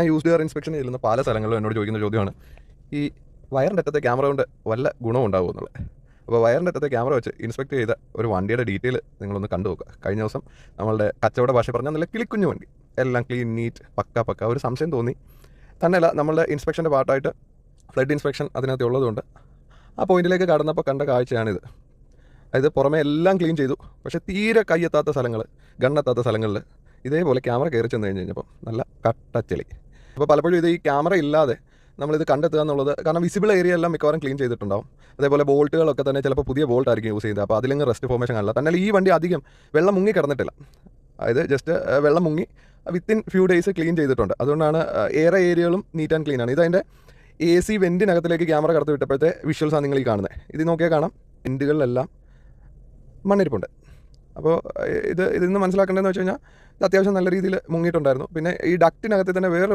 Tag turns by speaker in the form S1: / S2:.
S1: ഞാൻ used car inspection ചെല്ലുന്ന പല സ്ഥലങ്ങളിലും എന്നോട് ചോദിക്കുന്ന ചോദ്യമാണ് ഈ വയറിൻ്റെ അറ്റത്തെ ക്യാമറ കൊണ്ട് വല്ല ഗുണവും ഉണ്ടാകുമോ എന്നുള്ളത്. അപ്പോൾ വയറിൻ്റെ അറ്റത്തെ ക്യാമറ വെച്ച് ഇൻസ്പെക്ട് ചെയ്ത ഒരു വണ്ടിയുടെ ഡീറ്റെയിൽ നിങ്ങളൊന്ന് കണ്ടു നോക്കുക. കഴിഞ്ഞ ദിവസം നമ്മളുടെ കച്ചവട ഭാഷ പറഞ്ഞാൽ നല്ല കിളിക്കുഞ്ഞു വണ്ടി, എല്ലാം ക്ലീൻ നീറ്റ് പക്ക ഒരു സംശയം തോന്നി. തന്നെയല്ല, നമ്മളുടെ ഇൻസ്പെക്ഷൻ്റെ പാർട്ടായിട്ട് ഫ്ലഡ് ഇൻസ്പെക്ഷൻ അതിനകത്ത് ഉള്ളതുകൊണ്ട് ആ പോയിന്റിലേക്ക് കടന്നപ്പോൾ കണ്ട കാഴ്ചയാണിത്. അതായത് പുറമെ എല്ലാം ക്ലീൻ ചെയ്തു, പക്ഷേ തീരെ കയ്യെത്താത്ത സ്ഥലങ്ങൾ, ഗണ്ണെത്താത്ത സ്ഥലങ്ങളിൽ ഇതേപോലെ ക്യാമറ കയറി ചെന്ന് കഴിഞ്ഞപ്പോൾ നല്ല കട്ടച്ചെളി. അപ്പോൾ പലപ്പോഴും ഇത് ഈ ക്യാമറ ഇല്ലാതെ നമ്മളിത് കണ്ടെത്തുക എന്നുള്ളത്, കാരണം വിസിബിൾ ഏരിയ എല്ലാം മിക്കവാറും ക്ലീൻ ചെയ്തിട്ടുണ്ടാവും. അതേപോലെ ബോൾട്ടുകളൊക്കെ തന്നെ ചിലപ്പോൾ പുതിയ ബോൾട്ട് ആയിരിക്കും യൂസ് ചെയ്യുന്നത്, അപ്പോൾ അതിലെങ്കിൽ റെസ്റ്റ് ഫോർമേഷൻ കാണില്ല. തന്നെ ഈ വണ്ടി അധികം വെള്ളം മുങ്ങി കിടന്നിട്ടില്ല, അതായത് ജസ്റ്റ് വെള്ളം മുങ്ങി വിത്തിൻ ഫ്യൂ ഡേയ്സ് ക്ലീൻ ചെയ്തിട്ടുണ്ട്. അതുകൊണ്ടാണ് ഏറെ ഏരിയകളും നീറ്റ് ആൻഡ് ക്ലീൻ ആണ്. ഇതതിൻ്റെ AC വെൻറ്റിനകത്തിലേക്ക് ക്യാമറ കടത്തി വിട്ടപ്പോഴത്തെ വിഷ്വൽസാണ് നിങ്ങൾ ഈ കാണുന്നത്. ഇത് നോക്കിയാൽ കാണാം, വെൻറ്റുകളിലെല്ലാം മണ്ണിരിപ്പുണ്ട്. അപ്പോൾ ഇതിൽ നിന്ന് മനസ്സിലാക്കേണ്ടതെന്ന് വെച്ച് കഴിഞ്ഞാൽ ഇത് അത്യാവശ്യം നല്ല രീതിയിൽ മുങ്ങിയിട്ടുണ്ടായിരുന്നു. പിന്നെ ഈ ഡക്റ്റിനകത്ത് തന്നെ വേറെ